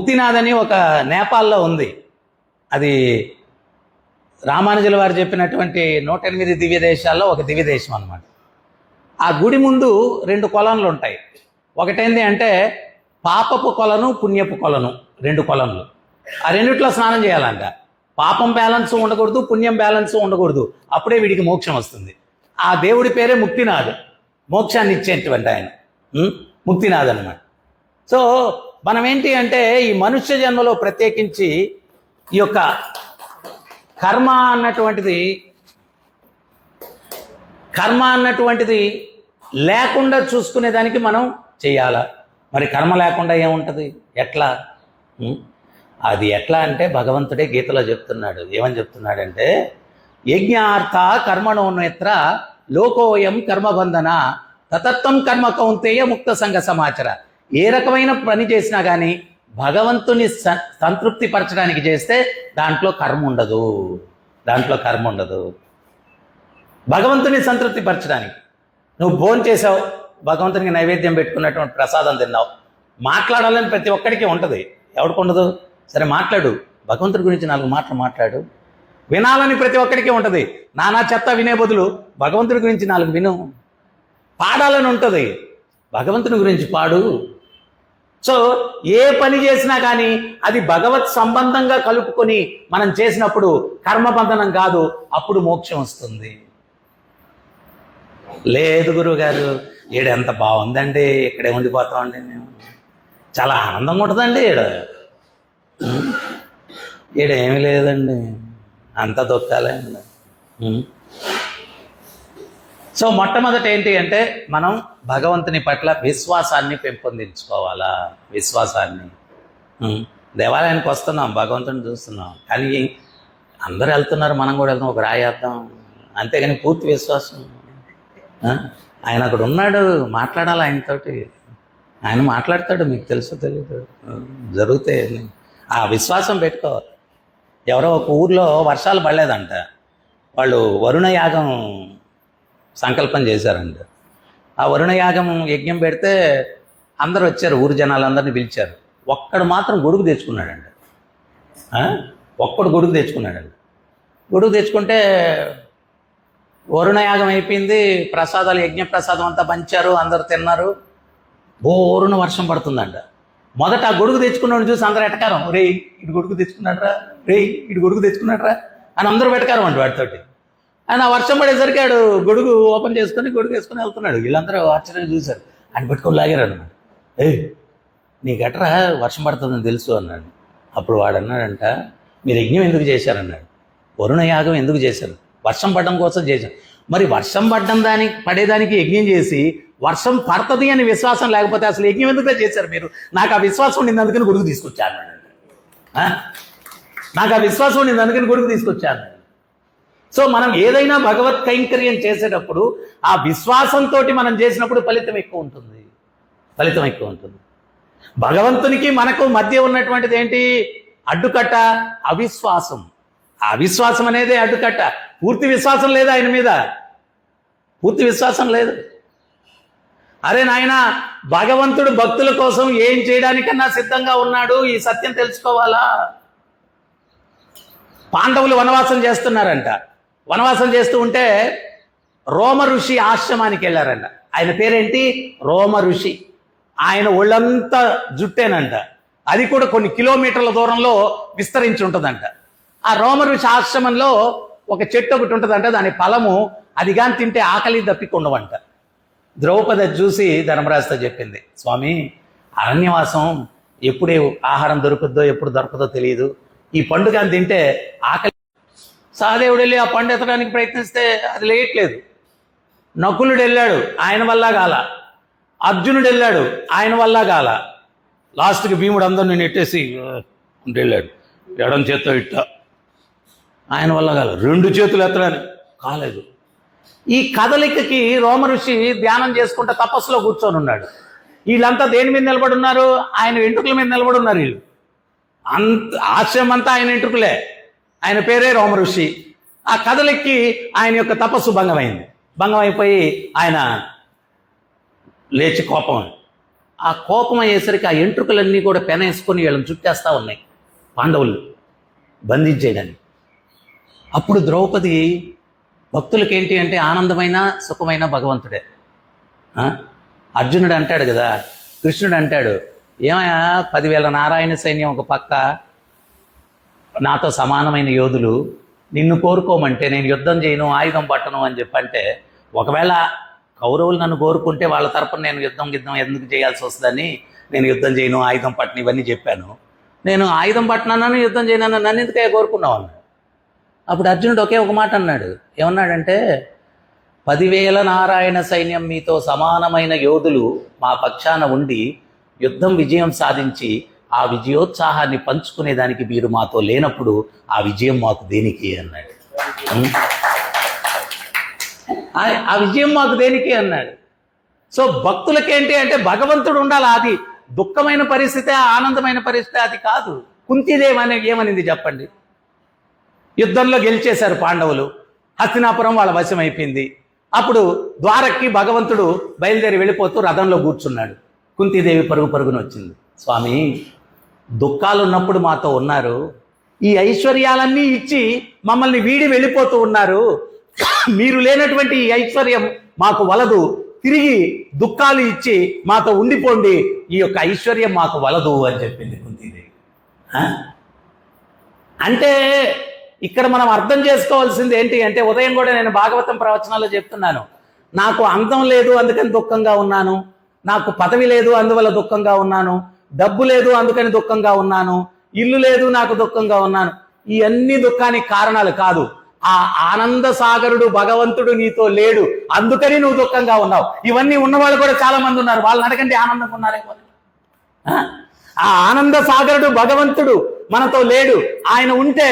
ముక్తినాథ్ అని ఒక నేపాల్లో ఉంది. అది రామానుజుల వారు చెప్పినటువంటి 108 దివ్య దేశాల్లో ఒక దివ్య దేశం అన్నమాట. ఆ గుడి ముందు 2 కొలనులు ఉంటాయి. ఒకటేంటి అంటే పాపపు కొలను, పుణ్యపు కొలను, 2 కొలనులు. ఆ రెండిట్లో స్నానం చేయాలంట. పాపం బ్యాలెన్స్ ఉండకూడదు, పుణ్యం బ్యాలెన్స్ ఉండకూడదు. అప్పుడే వీడికి మోక్షం వస్తుంది. ఆ దేవుడి పేరే ముక్తినాథ్, మోక్షాన్ని ఇచ్చేటువంటి ఆయన ముక్తినాథ్ అన్నమాట. సో మనం ఏంటి అంటే ఈ మనుష్య జన్మలో ప్రత్యేకించి ఈ యొక్క కర్మ అన్నటువంటిది లేకుండా చూసుకునేదానికి మనం చేయాలా. మరి కర్మ లేకుండా ఏముంటుంది, ఎట్లా? అది ఎట్లా అంటే భగవంతుడే గీతలో చెప్తున్నాడు. ఏమని చెప్తున్నాడంటే యజ్ఞార్థ కర్మణోన్యత్ర లోకోయం కర్మబంధన తతత్వం కర్మ కౌంతేయ ముక్త సంఘ సమాచార. ఏ రకమైన పని చేసినా కానీ భగవంతుని సంతృప్తి పరచడానికి చేస్తే దాంట్లో కర్మ ఉండదు. భగవంతుని సంతృప్తి పరచడానికి నువ్వు భోజనం చేసావు, భగవంతునికి నైవేద్యం పెట్టుకున్నటువంటి ప్రసాదం తిన్నావు. మాట్లాడాలని ప్రతి ఒక్కడికి ఉంటుంది, ఎవరికి ఉండదు? సరే మాట్లాడు, భగవంతుడి గురించి 4 మాటలు మాట్లాడు. వినాలని ప్రతి ఒక్కడికి ఉంటుంది, నానా చెత్త వినే బదులు భగవంతుడి గురించి 4 విను. పాడాలని ఉంటుంది, భగవంతుని గురించి పాడు. సో ఏ పని చేసినా కానీ అది భగవత్ సంబంధంగా కలుపుకొని మనం చేసినప్పుడు కర్మబంధనం కాదు, అప్పుడు మోక్షం వస్తుంది. లేదు గురువుగారు, ఈడ ఎంత బాగుందండి, ఇక్కడే ఉండిపోతామండి, మేము చాలా ఆనందంగా ఉంటుందండి, ఈడ ఏమీ లేదండి, అంత దుఃఖాలే. సో మొట్టమొదటి ఏంటి అంటే మనం భగవంతుని పట్ల విశ్వాసాన్ని పెంపొందించుకోవాలా. విశ్వాసాన్ని, దేవాలయానికి వస్తున్నాం, భగవంతుని చూస్తున్నాం, కానీ అందరూ వెళ్తున్నారు, మనం కూడా వెళ్తాం, ఒక రాయేద్దాం, అంతేగాని పూర్తి విశ్వాసం. ఆయన అక్కడ ఉన్నాడు, మాట్లాడాలి ఆయనతోటి, ఆయన మాట్లాడతాడు, మీకు తెలుసో తెలియదు, జరుగుతాయి. ఆ విశ్వాసం పెట్టుకోవాలి. ఎవరో ఒక ఊర్లో వర్షాలు పడలేదంట, వాళ్ళు వరుణ యాగం సంకల్పం చేశారంట. ఆ వరుణ యాగం యజ్ఞం పెడితే అందరు వచ్చారు, ఊరు జనాలందరినీ పిలిచారు. ఒక్కడు మాత్రం గొడుగు తెచ్చుకున్నాడంట. గొడుగు తెచ్చుకుంటే వరుణ యాగం అయిపోయింది, ప్రసాదాలు, యజ్ఞ ప్రసాదం అంతా పంచారు, అందరు తిన్నారు. బోరున వర్షం పడుతుందంట. మొదట ఆ గొడుగు తెచ్చుకున్నాడు చూసి అందరూ ఎటకారం, రే ఇటు గొడుగు తెచ్చుకున్నాడ్రా అని అందరూ వెటకారం అంట వాటితోటి. ఆయన వర్షం పడేసరికి ఆడు గొడుగు ఓపెన్ చేసుకొని గొడుగు వేసుకొని వెళ్తున్నాడు. వీళ్ళందరూ ఆశ్చర్యంగా చూశారు, ఆయన పెట్టుకొని లాగారు అన్నమాట. నీకట్రా వర్షం పడుతుందని తెలుసు అన్నాడు. అప్పుడు వాడు అన్నాడంట, మీరు యజ్ఞం ఎందుకు చేశారన్నాడు. వరుణ యాగం ఎందుకు చేశారు? వర్షం పడడం కోసం చేశారు. మరి వర్షం పడేదానికి యజ్ఞం చేసి వర్షం పడుతుంది అని విశ్వాసం లేకపోతే అసలు యజ్ఞం ఎందుకు చేశారు మీరు? నాకు ఆ విశ్వాసం ఉండింది అందుకని గొడుగు తీసుకొచ్చాను. సో మనం ఏదైనా భగవత్ కైంకర్యం చేసేటప్పుడు ఆ విశ్వాసంతో మనం చేసినప్పుడు ఫలితం ఎక్కువ ఉంటుంది. భగవంతునికి మనకు మధ్య ఉన్నటువంటిది ఏంటి? అడ్డుకట్ట అవిశ్వాసం. అవిశ్వాసం అనేది అడ్డుకట్ట. పూర్తి విశ్వాసం లేదు ఆయన మీద, అరే నాయన, భగవంతుడు భక్తుల కోసం ఏం చేయడానికన్నా సిద్ధంగా ఉన్నాడు. ఈ సత్యం తెలుసుకోవాలా. పాండవులు వనవాసం చేస్తున్నారంట. వనవాసం చేస్తూ ఉంటే రోమ ఋషి ఆశ్రమానికి వెళ్ళారంట. ఆయన పేరేంటి? రోమ ఋషి. ఆయన ఒళ్ళంతా జుట్టేనంట. అది కూడా కొన్ని కిలోమీటర్ల దూరంలో విస్తరించి ఉంటుందంట. ఆ రోమ ఋషి ఆశ్రమంలో ఒక చెట్టు ఒకటి ఉంటుందంట, దాని ఫలము అది కానీ తింటే ఆకలి దప్పికొండవంట. ద్రౌపది చూసి ధర్మరాజుతో చెప్పింది, స్వామి, అరణ్యవాసం ఎప్పుడే ఆహారం దొరుకుద్దో ఎప్పుడు దొరకదో తెలియదు, ఈ పండు కానీ తింటే ఆకలి. సహదేవుడు వెళ్ళి ఆ పండు ఎత్తడానికి ప్రయత్నిస్తే అది లేయట్లేదు. నకులుడు వెళ్ళాడు, ఆయన వల్ల గాల. అర్జునుడు వెళ్ళాడు, ఆయన వల్ల గాల. లాస్ట్కి భీముడు అందరిని నెట్టేసి వెళ్ళాడు, ఎడం చేత్తో ఇట్ట, ఆయన వల్ల కాల. 2 చేతులు ఎత్తడానికి కాలేదు. ఈ కదలికకి రోమ ఋషి ధ్యానం చేసుకుంటే తపస్సులో కూర్చొని ఉన్నాడు. వీళ్ళంతా దేని మీద నిలబడి ఉన్నారు? ఆయన వెంట్రుకల మీద నిలబడి ఉన్నారు. వీళ్ళు ఆశ్రమం అంతా ఆయన వెంట్రుకలే. ఆయన పేరే రోమ ఋషి. ఆ కదలికి ఆయన యొక్క తపస్సు భంగమైపోయి ఆయన లేచి కోపం ఆ కోపం అయ్యేసరికి ఆ ఎంట్రుకలన్నీ కూడా పెనేసుకొని వీళ్ళని చుట్టేస్తూ ఉన్నాయి పాండవులు బంధించేయడానికి. అప్పుడు ద్రౌపది భక్తులకి ఏంటి అంటే ఆనందమైన సుఖమైన భగవంతుడే. అర్జునుడు అంటాడు కదా, కృష్ణుడు అంటాడు, ఏమయ్యా 10,000 నారాయణ సైన్యం ఒక పక్క, నాతో సమానమైన యోధులు, నిన్ను కోరుకోమంటే నేను యుద్ధం చేయను, ఆయుధం పట్టను అని చెప్పంటే, ఒకవేళ కౌరవులు నన్ను కోరుకుంటే వాళ్ళ తరపున నేను యుద్ధం ఎందుకు చేయాల్సి వస్తుందని నేను యుద్ధం చేయను, ఆయుధం పట్టను ఇవన్నీ చెప్పాను. నేను ఆయుధం పట్టనన్నాను, యుద్ధం చేయనన్నా, నన్ను ఎందుకే కోరుకున్నావు అన్నాడు. అప్పుడు అర్జునుడు ఒకే ఒక మాట అన్నాడు. ఏమన్నాడంటే, 10,000 నారాయణ సైన్యం మీతో సమానమైన యోధులు మా పక్షాన ఉండి యుద్ధం విజయం సాధించి ఆ విజయోత్సాహాన్ని పంచుకునేదానికి మీరు మాతో లేనప్పుడు ఆ విజయం మాకు దేనికి అన్నాడు. ఆ విజయం మాకు దేనికి అన్నాడు. సో భక్తులకేంటి అంటే భగవంతుడు ఉండాలి. అది దుఃఖమైన పరిస్థితి, ఆనందమైన పరిస్థితి అది కాదు. కుంతీదేవి ఏమనింది చెప్పండి? యుద్ధంలో గెలిచేశారు పాండవులు, హస్తినాపురం వాళ్ళ వశం అయిపోయింది. అప్పుడు ద్వారక్కి భగవంతుడు బయలుదేరి వెళ్ళిపోతూ రథంలో కూర్చున్నాడు. కుంతీదేవి పరుగున వచ్చింది. స్వామి, దుఃఖాలు ఉన్నప్పుడు మాతో ఉన్నారు, ఈ ఐశ్వర్యాలన్నీ ఇచ్చి మమ్మల్ని వీడి వెళ్ళిపోతూ ఉన్నారు, మీరు లేనటువంటి ఈ ఐశ్వర్యం మాకు వలదు, తిరిగి దుఃఖాలు ఇచ్చి మాతో ఉండిపోండి, ఈ యొక్క ఐశ్వర్యం మాకు వలదు అని చెప్పింది కుంతీదేవి. అంటే ఇక్కడ మనం అర్థం చేసుకోవాల్సింది ఏంటి అంటే, ఉదయం కూడా నేను భాగవతం ప్రవచనాల్లో చెప్తున్నాను, నాకు అందం లేదు అందుకని దుఃఖంగా ఉన్నాను, నాకు పదవి లేదు అందువల్ల దుఃఖంగా ఉన్నాను, డబ్బు లేదు అందుకని దుఃఖంగా ఉన్నాను, ఇల్లు లేదు నాకు దుఃఖంగా ఉన్నాను. ఈ అన్ని దుఃఖానికి కారణాలు కాదు. ఆ ఆనంద సాగరుడు భగవంతుడు నీతో లేడు, అందుకని నువ్వు దుఃఖంగా ఉన్నావు. ఇవన్నీ ఉన్నవాళ్ళు కూడా చాలా మంది ఉన్నారు, వాళ్ళని అడగండి ఆనందంగా ఉన్నారేమో. ఆ ఆనంద సాగరుడు భగవంతుడు మనతో లేడు. ఆయన ఉంటే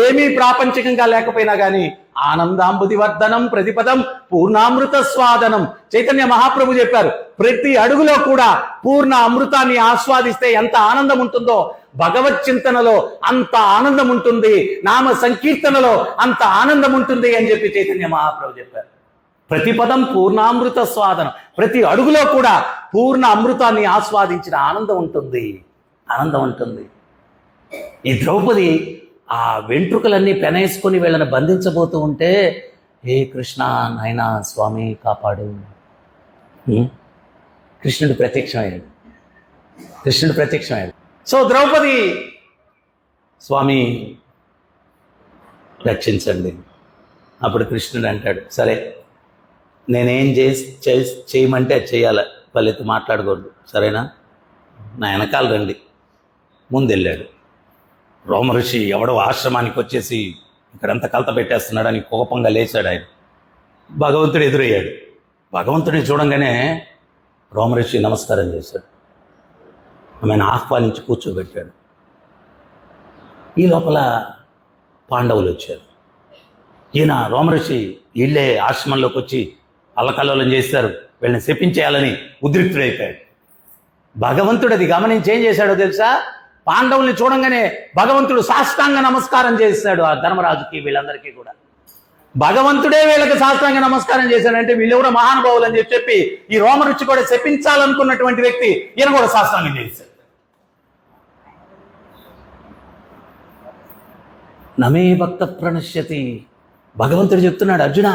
ఏమీ ప్రాపంచికంగా లేకపోయినా కానీ ఆనందాంబుది వర్ధనం ప్రతిపదం పూర్ణామృత స్వాదనం. చైతన్య మహాప్రభు చెప్పారు, ప్రతి అడుగులో కూడా పూర్ణ అమృతాన్ని ఆస్వాదిస్తే ఎంత ఆనందం ఉంటుందో భగవత్ చింతనలో అంత ఆనందం ఉంటుంది, నామ సంకీర్తనలో అంత ఆనందం ఉంటుంది అని చెప్పి చైతన్య మహాప్రభు చెప్పారు. ప్రతిపదం పూర్ణామృత స్వాదనం, ప్రతి అడుగులో కూడా పూర్ణ అమృతాన్ని ఆస్వాదించిన ఆనందం ఉంటుంది. ఈ ద్రౌపది ఆ వెంట్రుకలన్నీ పెనేసుకొని వీళ్ళని బంధించబోతూ ఉంటే, హే కృష్ణ నాయనా స్వామి కాపాడు, కృష్ణుడు ప్రత్యక్షమయ్యాడు. సో ద్రౌపది, స్వామి రక్షించండి. అప్పుడు కృష్ణుడు అంటాడు, సరే నేనేం చేయమంటే అది చేయాలి, వాళ్ళెత్తి మాట్లాడకూడదు, సరేనా? నా వెనకాల రండి. ముందెళ్ళాడు. రోమఋషి ఎవడో ఆశ్రమానికి వచ్చేసి ఇక్కడంతా కలత పెట్టేస్తున్నాడని కోపంగా లేచాడు. ఆయన భగవంతుడు ఎదురయ్యాడు. భగవంతుడిని చూడంగానే రోమఋషి నమస్కారం చేశాడు. ఆమెను ఆహ్వానించి కూర్చోబెట్టాడు. ఈ లోపల పాండవులు వచ్చారు. ఈయన రోమఋషి వీళ్ళే ఆశ్రమంలోకి వచ్చి అల్లకల్లోలం చేశారు, వీళ్ళని శపించేయాలని ఉద్రిక్తుడైపోయాడు. భగవంతుడు అది గమనించి ఏం చేశాడో తెలుసా? పాండవుల్ని చూడంగానే భగవంతుడు సాష్టాంగ నమస్కారం చేశాడు ఆ ధర్మరాజుకి, వీళ్ళందరికీ కూడా. భగవంతుడే వీళ్ళకి సాష్టాంగ నమస్కారం చేశాడంటే వీళ్ళు కూడా మహానుభావులు అని చెప్పి ఈ రోమరుచి కూడా శపించాలనుకున్నటువంటి వ్యక్తి ఈయన కూడా సాష్టాంగం చేశాడు. నమే భక్త ప్రణశ్యతి. భగవంతుడు చెప్తున్నాడు, అర్జున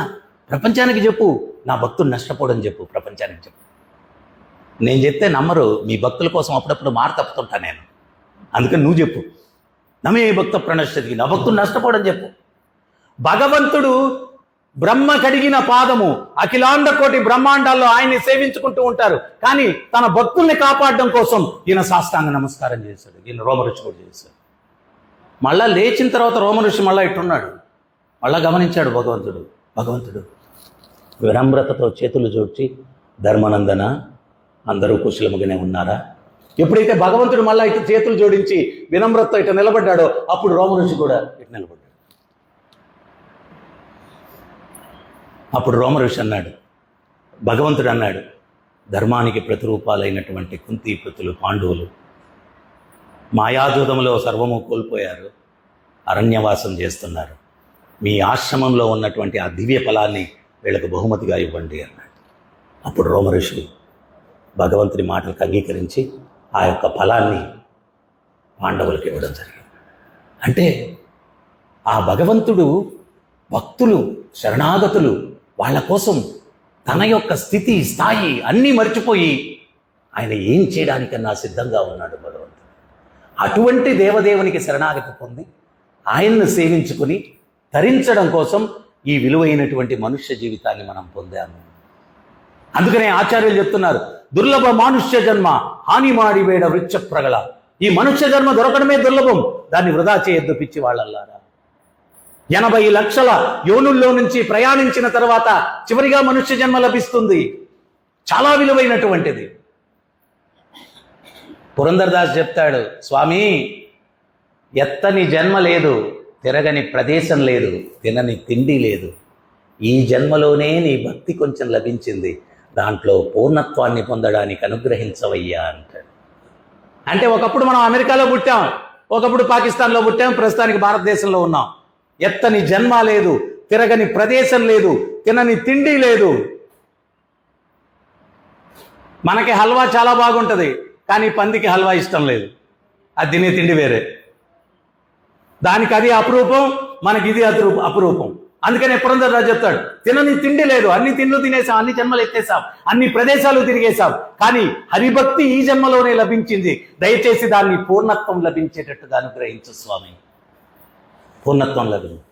ప్రపంచానికి చెప్పు, నా భక్తుడు నష్టపోడని చెప్పు, ప్రపంచానికి చెప్పు. నేను చెప్తే నమ్మరు, మీ భక్తుల కోసం అప్పుడప్పుడు మాట తప్పుతుంటా నేను, అందుకని నువ్వు చెప్పు. నమే భక్త ప్రణశ్యతి, నా భక్తుడు నష్టపోడని చెప్పు. భగవంతుడు బ్రహ్మ కడిగిన పాదము, అఖిలాండ కోటి బ్రహ్మాండాల్లో ఆయన్ని సేవించుకుంటూ ఉంటారు, కానీ తన భక్తుల్ని కాపాడడం కోసం ఈయన సాష్టాంగ నమస్కారం చేశాడు. ఈయన రోమఋషి కూడా చేశాడు. మళ్ళా లేచిన తర్వాత రోమఋషి మళ్ళా ఇట్టున్నాడు. మళ్ళా గమనించాడు భగవంతుడు వినమ్రతతో చేతులు జోడ్చి, ధర్మనందన అందరూ కుశలముగానే ఉన్నారా? ఎప్పుడైతే భగవంతుడు మళ్ళా ఇటు చేతులు జోడించి వినమ్రతతో ఇటు నిలబడ్డాడో అప్పుడు రోమఋషి కూడా ఇటు నిలబడ్డాడు. అప్పుడు రోమఋషి అన్నాడు, భగవంతుడు అన్నాడు, ధర్మానికి ప్రతిరూపాలైనటువంటి కుంతీపుత్రులు పాండవులు మాయాజూదంలో సర్వము కోల్పోయారు, అరణ్యవాసం చేస్తున్నారు. మీ ఆశ్రమంలో ఉన్నటువంటి ఆ దివ్య ఫలాన్ని వీళ్ళకు బహుమతిగా ఇవ్వండి అన్నాడు. అప్పుడు రోమఋషి భగవంతుని మాటలకు అంగీకరించి ఆ యొక్క ఫలాన్ని పాండవులకు ఇవ్వడం జరిగింది. అంటే ఆ భగవంతుడు భక్తులు శరణాగతులు వాళ్ళ కోసం తన యొక్క స్థితి స్థాయి అన్నీ మర్చిపోయి ఆయన ఏం చేయడానికన్నా సిద్ధంగా ఉన్నాడు భగవంతుడు. అటువంటి దేవదేవునికి శరణాగతి పొంది ఆయన్ను సేవించుకుని తరించడం కోసం ఈ విలువైనటువంటి మనుష్య జీవితాన్ని మనం పొందాము. అందుకనే ఆచార్యులు చెప్తున్నారు, దుర్లభ మానుష్య జన్మ హాని మాడి వేడ వృక్ష ప్రగల. ఈ మనుష్య జన్మ దొరకడమే దుర్లభం, దాన్ని వృధా చేయొద్దు పిచ్చి వాళ్ళల్లారా. 80 లక్షల యోనుల్లో నుంచి ప్రయాణించిన తర్వాత చివరిగా మనుష్య జన్మ లభిస్తుంది. చాలా విలువైనటువంటిది. పురందరదాస్ చెప్తాడు, స్వామి ఎత్తని జన్మ లేదు, తిరగని ప్రదేశం లేదు, తినని తిండి లేదు. ఈ జన్మలోనే నీ భక్తి కొంచెం లభించింది, దాంట్లో పూర్ణత్వాన్ని పొందడానికి అనుగ్రహించవయ్యా అంటాడు. అంటే ఒకప్పుడు మనం అమెరికాలో పుట్టాం, ఒకప్పుడు పాకిస్తాన్లో పుట్టాం, ప్రస్తుతానికి భారతదేశంలో ఉన్నాం. ఎత్తని జన్మ లేదు, తిరగని ప్రదేశం లేదు, తినని తిండి లేదు. మనకి హల్వా చాలా బాగుంటుంది, కానీ పందికి హల్వా ఇష్టం లేదు. అది తినే తిండి వేరే, దానికి అది అపురూపం, మనకి ఇది అపురూపం. అందుకనే పురంధరరాజు చెప్తాడు, తినని తిండి లేదు, అన్ని తిండ్లు తినేసాం, అన్ని జన్మలు ఎత్తేసాం, అన్ని ప్రదేశాలు తిరిగేశాం, కానీ హరిభక్తి ఈ జన్మలోనే లభించింది. దయచేసి దాన్ని పూర్ణత్వం లభించేటట్టుగా అనుగ్రహించు స్వామి. పూర్ణత్వం లభించింది.